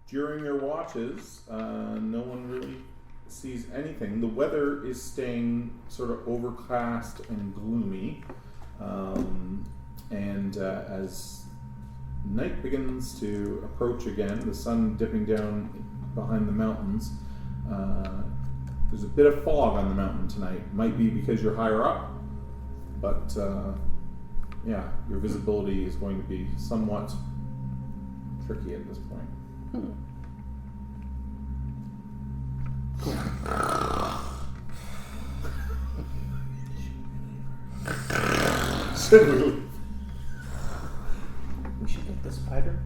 During your watches, no one really sees anything. The weather is staying sort of overcast and gloomy. And as night begins to approach again, the sun dipping down behind the mountains, there's a bit of fog on the mountain tonight. Might be because you're higher up, but yeah, your visibility is going to be somewhat tricky at this point. We should get the spider,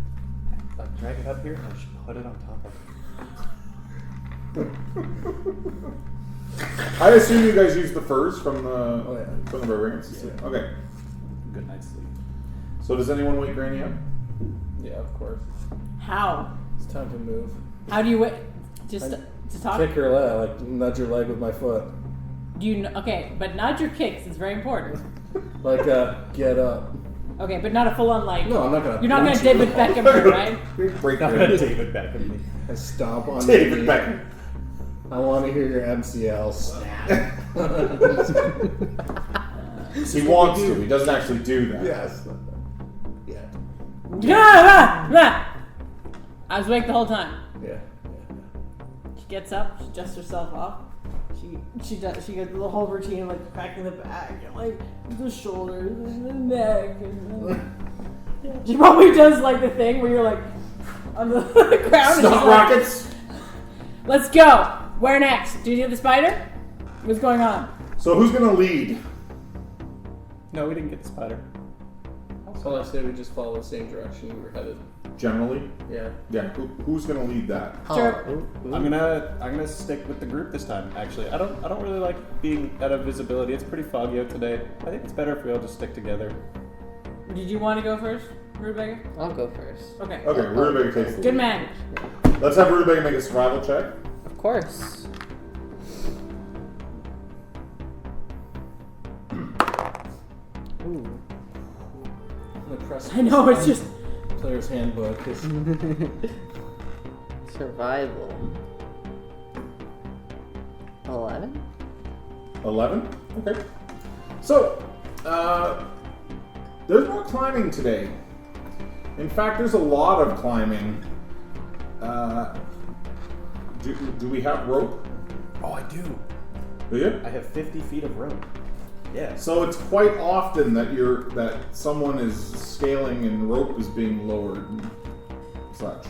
like drag it up here, and I should put it on top of it. I assume you guys use the furs from the from the barbarians. Yeah. Okay. Good night's sleep. So does anyone wake Granny up? Yeah, of course. How? It's time to move. How do you wait? Just to talk? Kick her leg, like nudge her leg with my foot. Do you okay, but not your kicks. It's very important. Like get up. Okay, but not a full-on like. No, I'm not gonna. You're not gonna David Beckham her, right? Break Not her. David Beckham me. I stomp on David your knee. Beckham. I want to hear your MCL snap. He wants to. He doesn't actually do that. Yes. Yeah. I was awake the whole time. Yeah. She gets up. She dusts herself off. She gets the whole routine of like cracking the back and like the shoulders and the neck and she probably does like the thing where you're like on the ground. Stop rockets. Like, let's go. Where next? Do you do the spider? What's going on? So who's gonna lead? No, we didn't get the spider. So I say we just follow the same direction we were headed. Generally, Yeah. yeah. Who's gonna lead that? Chirp. I'm gonna stick with the group this time. Actually, I don't really like being out of visibility. It's pretty foggy out today. I think it's better if we all just stick together. Did you want to go first, Rutabaga? I'll go first. Okay. Okay, Rutabaga takes the Good lead. man. Let's have Rutabaga make a survival check. Of course. Ooh. I know, it's just... Player's handbook. Survival. 11? 11? Okay. So, there's more climbing today. In fact, there's a lot of climbing. Do we have rope? Oh, I do. Do you? I have 50 feet of rope. Yeah. So it's quite often that someone is scaling and rope is being lowered and such.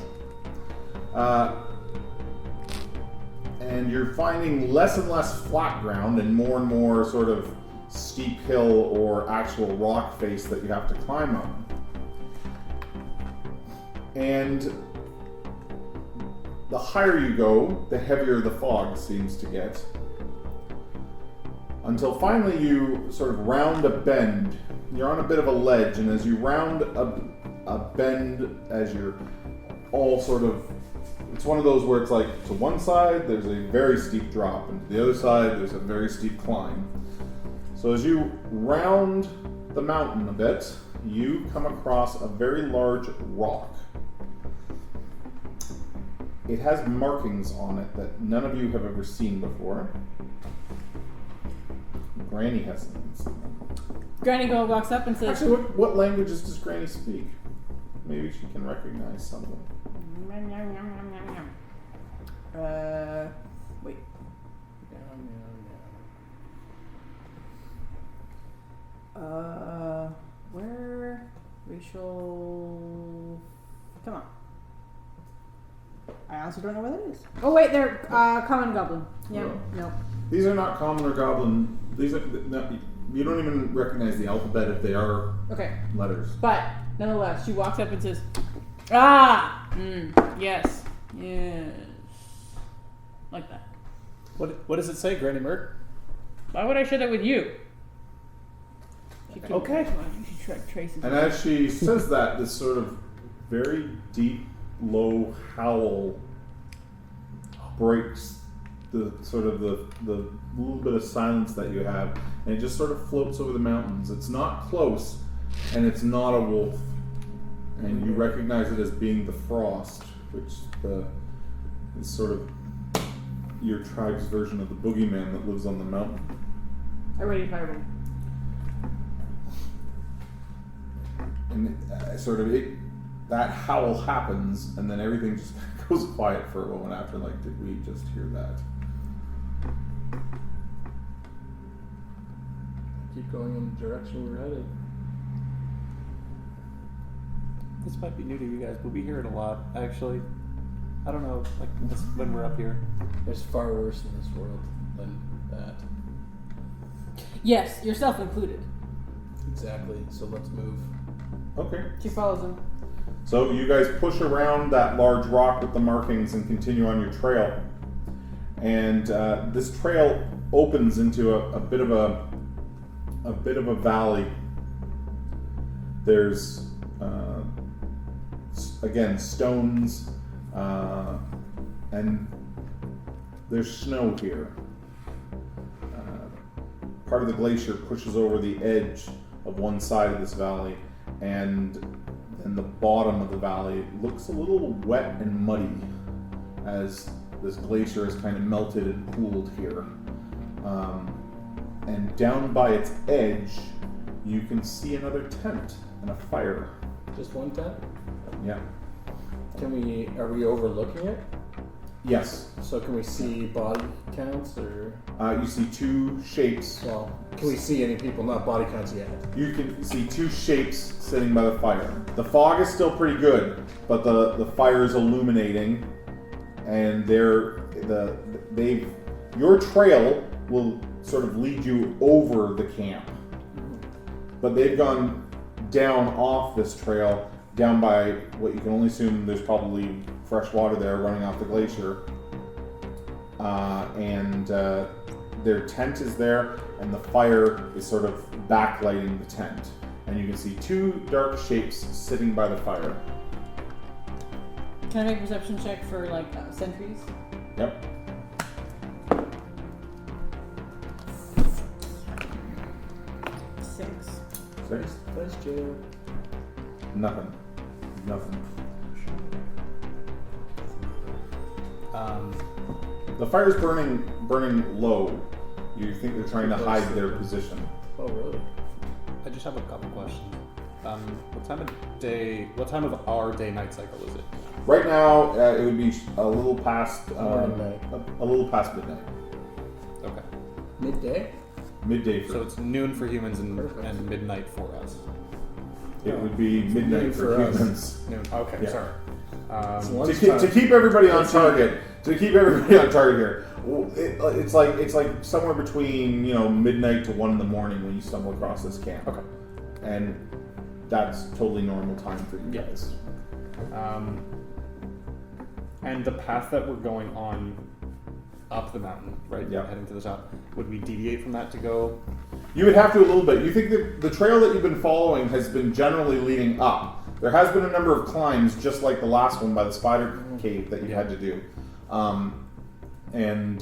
And you're finding less and less flat ground and more sort of steep hill or actual rock face that you have to climb on. And the higher you go, the heavier the fog seems to get. Until finally you sort of round a bend. You're on a bit of a ledge, and as you round a bend, as you're all sort of, it's one of those where it's like to one side there's a very steep drop, and to the other side there's a very steep climb. So as you round the mountain a bit, you come across a very large rock. It has markings on it that none of you have ever seen before. Granny hasn't seen them. Granny walks up and says... Actually, what languages does Granny speak? Maybe she can recognize something. Wait. Where? Racial... Come on. I honestly don't know where that is. Oh wait, they're common goblin. Yeah, no. These are not common or goblin. These are you don't even recognize the alphabet if they are letters. But nonetheless, she walks up and says, yes, like that. What does it say, Granny Murk? Why would I share that with you? Okay. She traces. And as she says that, this sort of very deep, low howl breaks the sort of the little bit of silence that you have, and it just sort of floats over the mountains. It's not close, and it's not a wolf. And you recognize it as being the frost, which is sort of your tribe's version of the boogeyman that lives on the mountain. Already fireball. And that howl happens, and then everything just goes quiet for a moment after. Like, did we just hear that? Keep going in the direction we're headed. This might be new to you guys, but we hear it a lot, actually. I don't know, like this, when we're up here. There's far worse in this world than that. Yes, yourself included. Exactly. So let's move. Okay. She follows him. So you guys push around that large rock with the markings and continue on your trail. And this trail opens into a bit of a valley. There's again stones, and there's snow here. Part of the glacier pushes over the edge of one side of this valley, and then the bottom of the valley looks a little wet and muddy as this glacier is kind of melted and cooled here. And down by its edge, you can see another tent and a fire. Just one tent? Yeah. Are we overlooking it? Yes. So can we see body counts or? You see two shapes. Well, can we see any people? Not body counts yet. You can see two shapes sitting by the fire. The fog is still pretty good, but the fire is illuminating, and your trail will sort of lead you over the camp, but they've gone down off this trail, down by what you can only assume there's probably fresh water there running off the glacier, and their tent is there, and the fire is sort of backlighting the tent, and you can see two dark shapes sitting by the fire. Can I make a perception check for like sentries? Yep. Six. Nice jail. Nothing. The fire's burning low. You think they're trying to hide their position. Oh, really? I just have a couple questions. What time of our day-night cycle is it? Right now, it would be a little past Midnight. a little past midnight. Okay. Midday? Midday for So it's noon for humans Perfect. and midnight for us. it would be midnight Noon for for us. humans. Noon. Okay, Yeah. sorry. It's To lunchtime. keep everybody on target. Here, it's like somewhere between midnight to 1 in the morning when you stumble across this camp. Okay. And that's totally normal time for you guys. And the path that we're going on up the mountain, right? Yeah. Heading to the top. Would we deviate from that to go? You would have to a little bit. You think that the trail that you've been following has been generally leading up. There has been a number of climbs, just like the last one by the spider cave that you had to do, and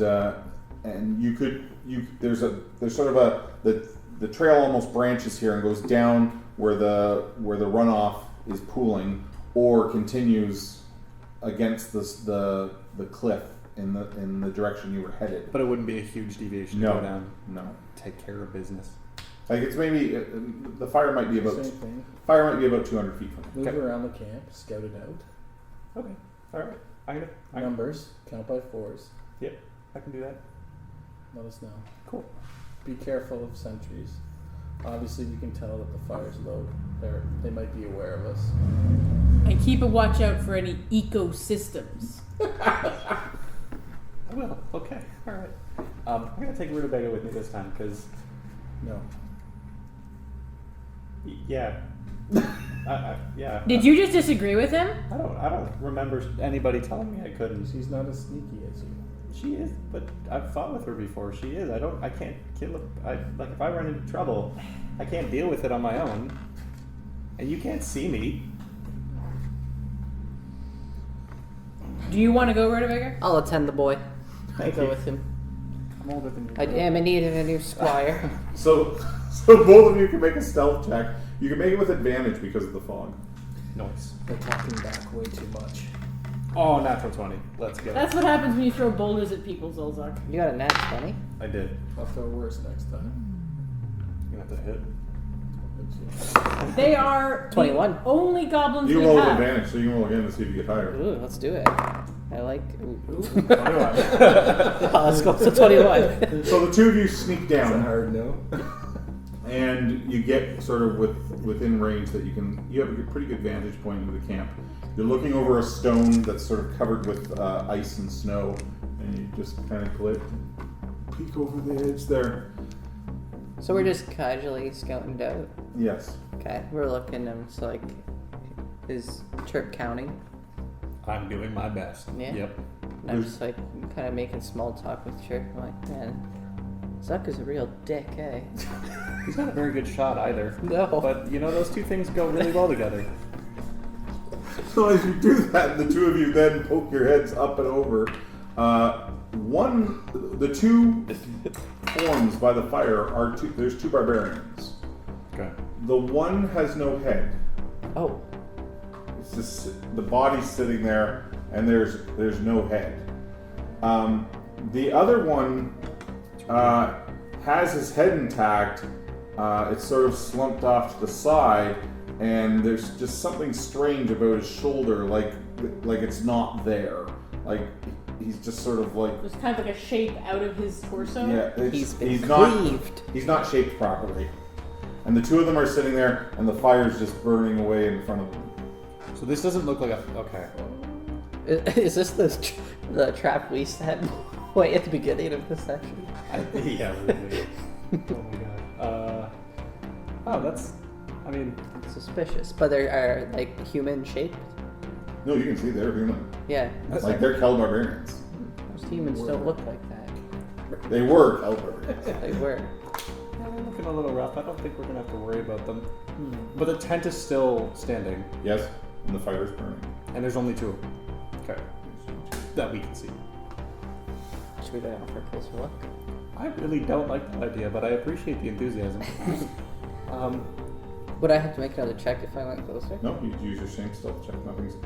there's sort of the trail almost branches here and goes down where the runoff is pooling, or continues against the cliff in the direction you were headed. But it wouldn't be a huge deviation to No. go down. No, Take care of business. like it's maybe the fire might be about Same thing. 200 feet from you. Move around the camp, scout it out. Okay. All right. I Numbers, count by fours. Yep. I can do that. Let us know. Cool. Be careful of sentries. Obviously, we can tell that the fire's low. They might be aware of us. And keep a watch out for any ecosystems. I will. Okay. All right. I'm gonna take Rutabaga with me this time because, No. yeah. Yeah. Did you just disagree with him? I don't remember anybody telling me I couldn't. She's not as sneaky as you. She is, but I've fought with her before. She is. I can't kill her. Like if I run into trouble, I can't deal with it on my own. And you can't see me. Do you want to go, Rutabaga? I'll attend the boy. I'll Thank go you. with him. I'm older than you. I am in need of a new squire. So both of you can make a stealth check. You can make it with advantage because of the fog. Noise. They're talking back way too much. Oh, natural 20. Let's go. That's what happens when you throw boulders at people, Zhulzuk. You got a nat 20? I did. I'll throw worse next time. You have to hit. They are 21. the only goblins You we roll with have. advantage, so you can roll again to see if you get higher. Ooh, let's do it. I like. Ooh. 21. Let's go to 21. So the two of you sneak That's a down, hard no. and you get sort of within range that you have a pretty good vantage point into the camp. You're looking over a stone that's sort of covered with ice and snow, and you just kind of peek over the edge there. So we're just casually scouting out. Yes. Okay, we're looking and it's like, is Chirp counting? I'm doing my best. Yeah. Yep. And I'm just like kind of making small talk with Chirp. I'm like, man, Zuck is a real dick, eh? He's not a very good shot either. No. But, you know, those two things go really well together. So as you do that, the two of you then poke your heads up and over. The two forms by the fire are there's two barbarians. Okay. The one has no head. Oh, It's just the body's sitting there, and there's no head. The other one has his head intact. It's sort of slumped off to the side, and there's just something strange about his shoulder, like it's not there. Like he's just sort of like There's kind of like a shape out of his torso. yeah. he's been he's cleaved. He's not shaped properly, and the two of them are sitting there, and the fire's just burning away in front of them. So this doesn't look like a... Okay. Is this the trap we set way at the beginning of the session? Yeah, really. Oh my god. Oh, that's... I mean... Suspicious, but they are like human shaped. No, you can see they're human. Yeah, Like they're Kel barbarians. most humans don't look like that. They were Kel barbarians. They were. Yeah, they're looking a little rough. I don't think we're going to have to worry about them. But the tent is still standing, Yes, and the fire's burning. and there's only two. Okay. That we can see. Should we go down for a closer look? I really don't like that idea, but I appreciate the enthusiasm. Would I have to make another check if I went closer? No, you use your same stealth check.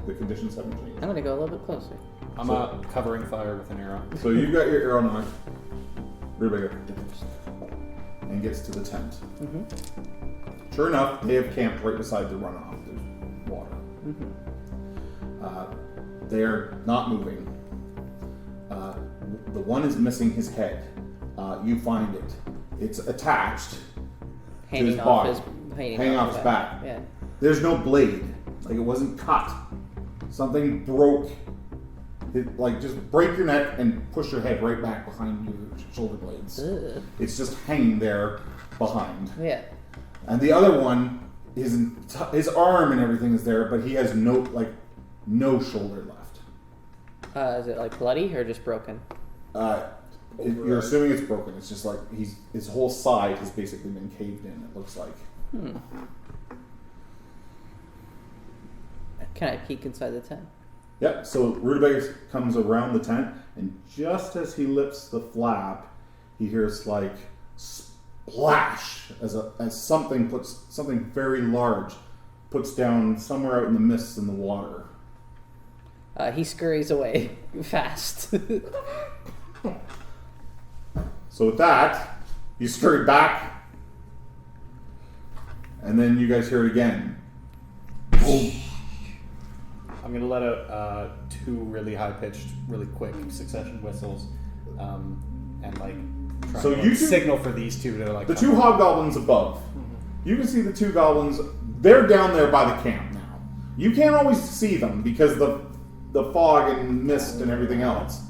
The conditions haven't changed. I'm gonna go a little bit closer. I'm covering fire with an arrow. So you've got your arrow knife. Rutabaga. And gets to the tent. Mm-hmm. Sure enough, they have camped right beside the runoff. There's water. Mm-hmm. They're not moving. The one is missing his head. You find it. It's attached to his Hanging off body. his Hanging off his back. Yeah. There's no blade. Like it wasn't cut. Something broke. Like just break your neck and push your head right back behind your shoulder blades. Ugh. It's just hanging there behind. Yeah. And the other one, his arm and everything is there, but he has no shoulder left. Is it like bloody or just broken? You're assuming it's broken. It's just like his whole side has basically been caved in. It looks like. Can I peek inside the tent? Yep. So Rutabaga comes around the tent, and just as he lifts the flap, he hears like splash as something very large puts down somewhere out in the mists in the water. He scurries away fast. So with that, you scurry back, and then you guys hear it again. Boom. I'm going to let out two really high-pitched, really quick succession whistles, and like try So to you two- signal for these two to like The come two up. hobgoblins above. You can see the two goblins. They're down there by the camp now. You can't always see them because the fog and mist and everything else.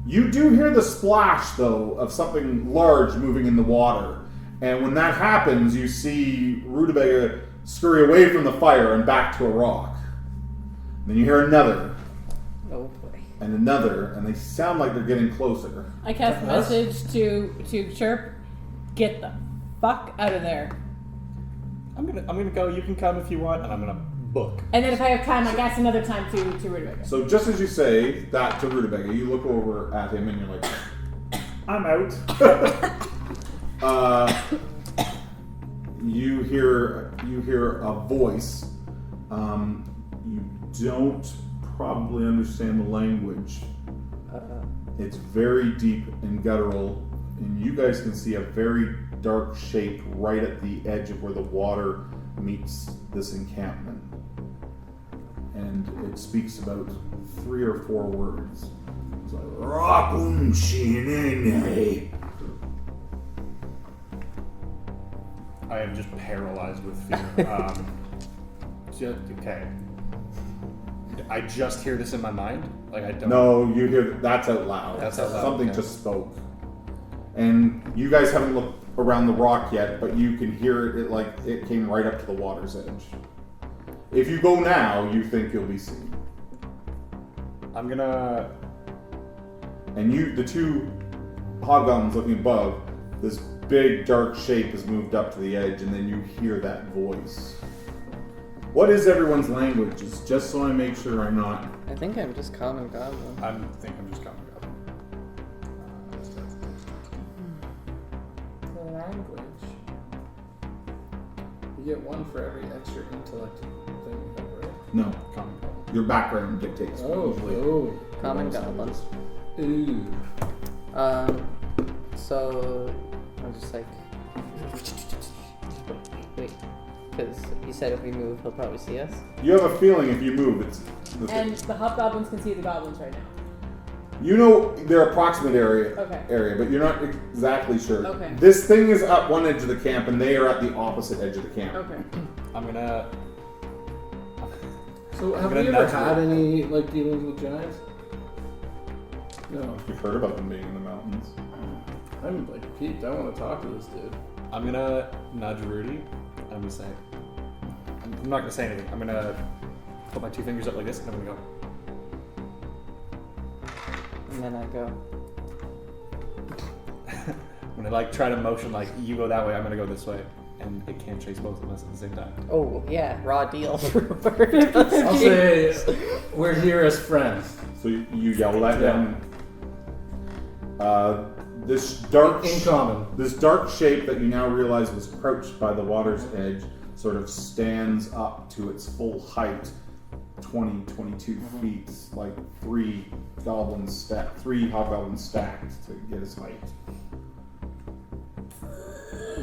You do hear the splash, though, of something large moving in the water. And when that happens, you see Rutabaga scurry away from the fire and back to a rock. Then you hear another, Oh boy. and another, and they sound like they're getting closer. I cast a message to Chirp. Get the fuck out of there. I'm gonna go. You can come if you want, and I'm gonna book. And then if I have time, I cast another time to Rutabaga. So just as you say that to Rutabaga, you look over at him and you're like, I'm out. You hear a voice You don't probably understand the language. It's very deep and guttural, and you guys can see a very dark shape right at the edge of where the water meets this encampment. And it speaks about 3 or 4 words. It's like, Rakun Shinene. I am just paralyzed with fear. Okay. I just hear this in my mind? Like, I don't... No, you hear that's out loud. That's out loud, Something okay. just spoke. And you guys haven't looked around the rock yet, but you can hear it like it came right up to the water's edge. If you go now, you think you'll be seen. I'm gonna... And the 2 hobgoblins looking above, this big dark shape has moved up to the edge, and then you hear that voice. What is everyone's languages? Just so I make sure I'm not... I think I'm just common goblin. I think I'm just coming up. The language. You get 1 for every extra intellect thing you have, right? No. Common. Your background dictates. Oh. Common goblin. Ooh. So I'm just like, wait, because you said if we move, he'll probably see us. You have a feeling if you move, it's... And the hobgoblins can see the goblins right now. You know their approximate area, Okay. but you're not exactly sure. Okay. This thing is at one edge of the camp, and they are at the opposite edge of the camp. Okay. I'm gonna... So have gonna we ever nudge had her. any like dealings with giants? No. You've heard about them being in the mountains. I'm like peaked. I want to talk to this dude. I'm gonna nudge Rudy. I'm gonna say... I'm not gonna say anything. I'm gonna put my 2 fingers up like this, and I'm gonna go... And then I go, When I like try to motion like you go that way, I'm gonna go this way, and it can't chase both of us at the same time. oh yeah, raw deal. I'll say we're here as friends. So you yell at Yeah. them. This dark In common. This dark shape that you now realize was crouched by the water's edge sort of stands up to its full height, 20, 22 feet, like 3 hobgoblins stacked to get his height.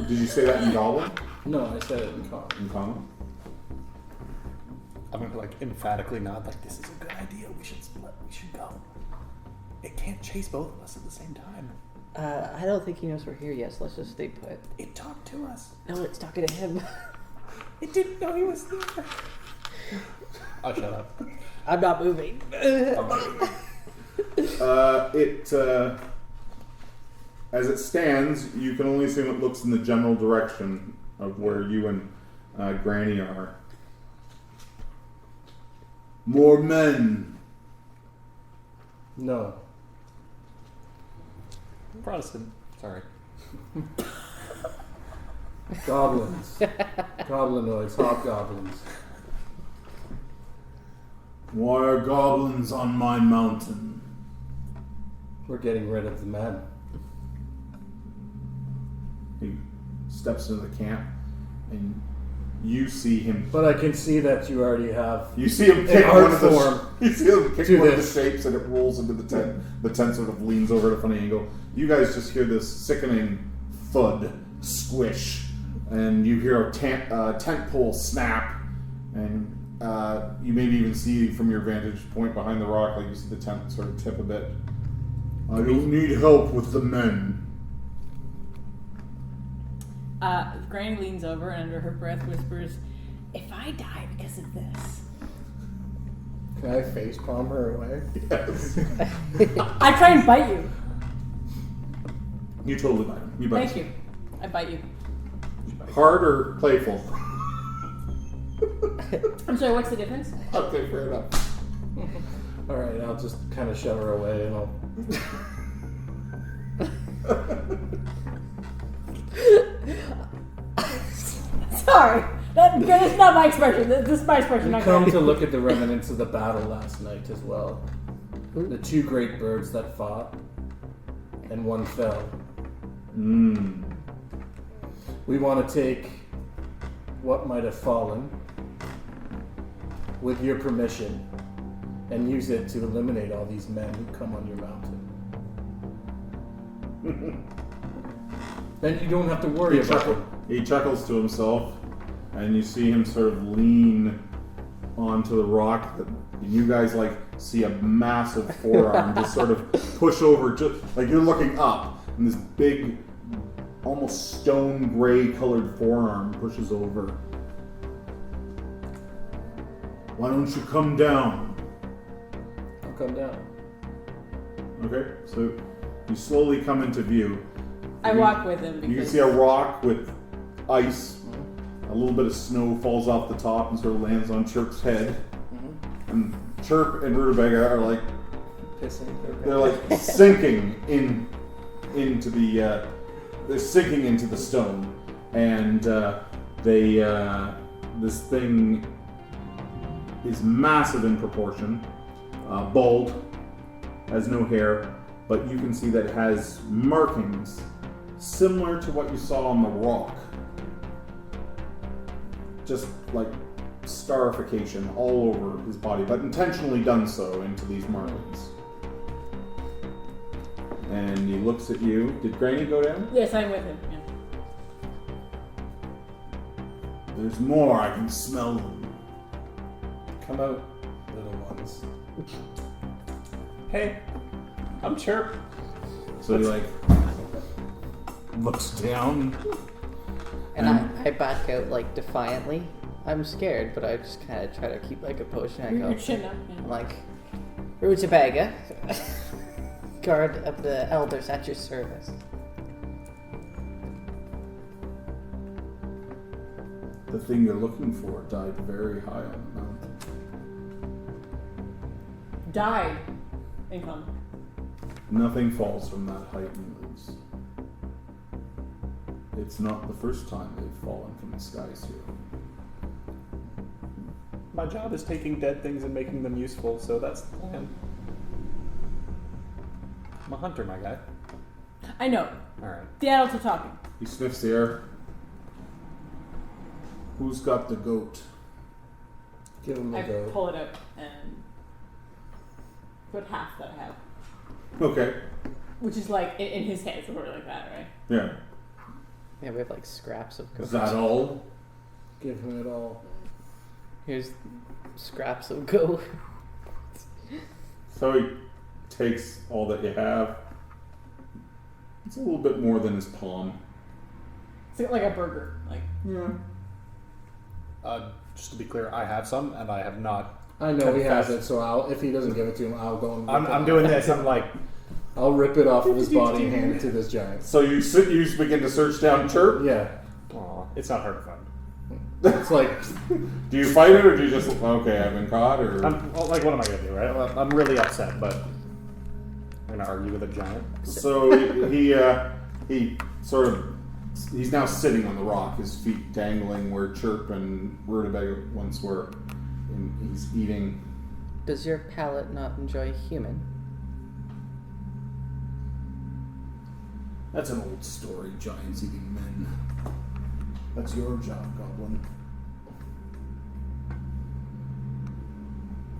Did you say that in Goblin? No, I said it in common. In common? I'm gonna like emphatically nod like this is a good idea. We should split. We should go. It can't chase both of us at the same time. I don't think he knows we're here yet, so let's just stay put. It talked to us. No, it's talking to him. It didn't know he was there. Oh, shut up. I'm not moving. As it stands, you can only assume it looks in the general direction of where you and Granny are. More men. No. Protestant. Sorry. Goblins. Goblinoids. Hobgoblins. Why are goblins on my mountain? We're getting rid of the men. He steps into the camp, and you see him. But I can see that you already have. You see him kick In one art of the. form You see him kick to one of the this. shapes, and it rolls into the tent. The tent sort of leans over at a funny angle. You guys just hear this sickening thud, squish, and you hear a tent pole snap, and you maybe even see from your vantage point behind the rock, like you see the tent sort of tip a bit. I don't need help with the men. Granny leans over and under her breath whispers, "If I die because of this." Can I face palm her away? Yes. I try and bite you. You totally bite him. You bite Thank you. I bite you. Hard or playful? I'm sorry, what's the difference? Okay, fair enough. Alright, I'll just kind of shove her away and I'll. Sorry. That's not my expression. This is my expression. We not come Granny. to look at the remnants of the battle last night as well. The 2 great birds that fought, and 1 fell. We want to take what might have fallen with your permission, and use it to eliminate all these men who come on your mountain. Then you don't have to worry about it. He chuckles to himself, and you see him sort of lean onto the rock. And you guys like see a massive forearm just sort of push over, just like you're looking up, and this big, almost stone gray colored forearm pushes over. Why don't you come down? I'll come down. Okay, so you slowly come into view. I walk with him because You can see a rock with ice. A little bit of snow falls off the top and sort of lands on Chirp's head. And Chirp and Rutabaga are like Pissing. they're like sinking into the they're sinking into the stone, and this thing is massive in proportion, bald, has no hair, but you can see that it has markings similar to what you saw on the rock. Just like scarification all over his body, but intentionally done so into these markings. And he looks at you. Did Granny go down? yes, I'm with him. Yeah. There's more. I can smell them. Come out, little ones. Hey, I'm Chirp. So he like looks down. And I back out like defiantly. I'm scared, but I just kind of try to keep like a potion. I Your go, chin up. Yeah. I'm like, Rutabaga, guard of the elders at your service. The thing you're looking for died very high on the mountain. Died. Income. Nothing falls from that height and lives. It's not the first time they've fallen from the skies here. My job is taking dead things and making them useful, so that's the plan. I'm a hunter, my guy. I know. Alright. The adults are talking. He sniffs the air. Who's got the goat? Give him a I go. pull it out and put half that I have, Okay. which is like in his hands, sort of like that, right? Yeah. Yeah, we have like scraps of Is goat. that all? Give him it all. Here's scraps of goat. So he takes all that you have. It's a little bit more than his palm. It's like a burger. Like Yeah. Just to be clear, I have some, and I have not. I know he has Confess. it, so if he doesn't give it to him, I'll go and rip it I'm off. doing this. I'm like, I'll rip it off of his body and hand it to this giant. So you begin to search down Chirp. Yeah. aw, it's not hard to find. It's like, Do you fight it or do you just okay? I've been caught, or Well, like, what am I gonna do, right? I'm really upset, but I'm gonna argue with a giant. so he sort of he's now sitting on the rock, his feet dangling where Chirp and Rutabaga once were, and he's eating. Does your palate not enjoy human? That's an old story. Giants eating men. That's your job, Goblin.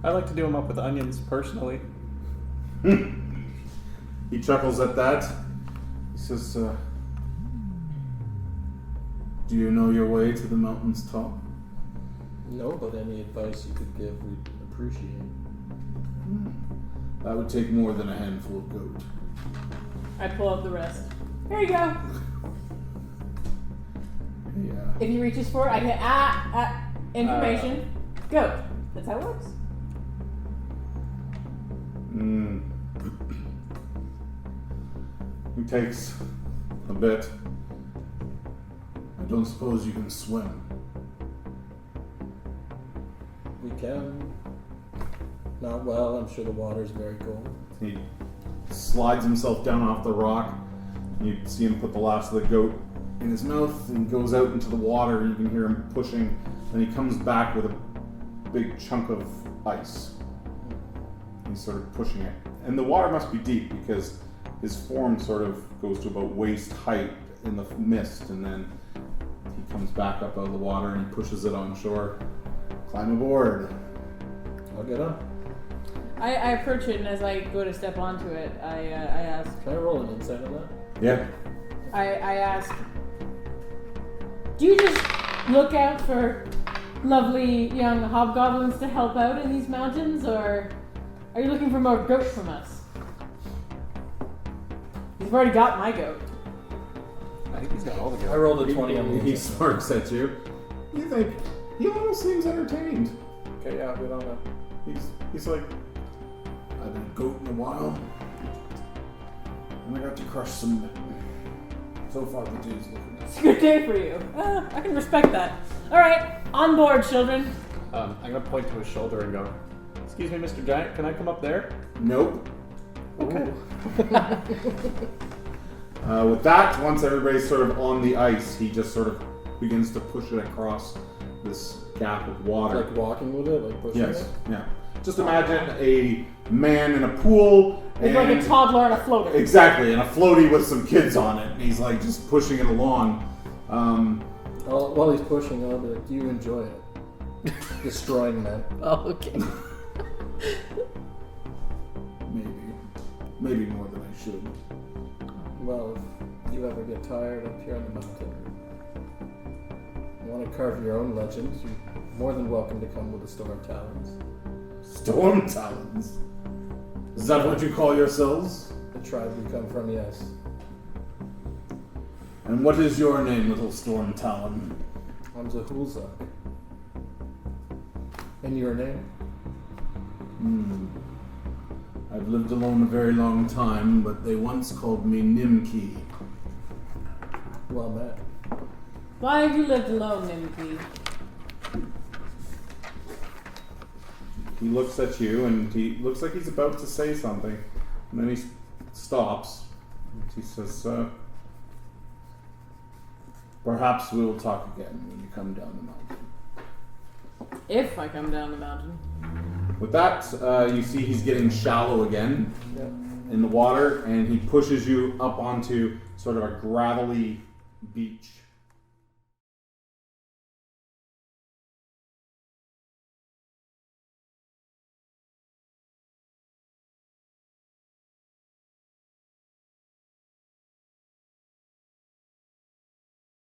I like to do them up with onions, personally. He chuckles at that. He says, "Do you know your way to the mountain's top?" no, but any advice you could give, we'd appreciate. That would take more than a handful of goat. I pull out the rest. Here you go. Yeah. If he reaches for it, I hit information. Goat. That's how it works. He takes a bit. I don't suppose you can swim. We can. Not well, I'm sure the water's very cold. He slides himself down off the rock. You see him put the last of the goat in his mouth and goes out into the water. You can hear him pushing. Then he comes back with a big chunk of ice. He's sort of pushing it. And the water must be deep because his form sort of goes to about waist height in the mist, and then he comes back up out of the water and he pushes it on shore. Climb aboard. I'll get on. I approach it, and as I go to step onto it, I ask. Can I roll an insight on that? Yeah. I ask. Do you just look out for lovely young hobgoblins to help out in these mountains, or are you looking for more goat from us? You've already got my goat. I think he's got all the I guns. rolled a 20 on the He insight. smirks at you. You think he almost seems entertained. Okay, yeah, I'll get on that. He's like, I've been a goat in a while, and I got to crush some men. So far, the day's looking It's a good day for you. I can respect that. All right, on board, children. I'm gonna point to his shoulder and go, "Excuse me, Mr. Giant, can I come up there?" Nope. Okay. With that, once everybody's sort of on the ice, he just sort of begins to push it across this gap of water. Like walking with it, like pushing Yes, it? yeah. Just imagine a man in a pool It's like a and toddler on a floater. exactly, and a floaty with some kids on it, and he's like just pushing it along. While he's pushing, I'll be like, do you enjoy it? Destroying men. Oh, okay. Maybe more than I should. Well, if you ever get tired up here on the mountain, you want to carve your own legends, you're more than welcome to come with the Stormtalons. Stormtalons? Is that what you call yourselves? The tribe we come from, yes. And what is your name, little Stormtalon? I'm Zhulzuk. And your name? I've lived alone a very long time, but they once called me Nimki. Well met. Why have you lived alone, Nimki? He looks at you, and he looks like he's about to say something, and then he stops. And he says, "Perhaps we will talk again when you come down the mountain." If I come down the mountain. With that, you see he's getting shallow again Yep. in the water, and he pushes you up onto sort of a gravelly beach.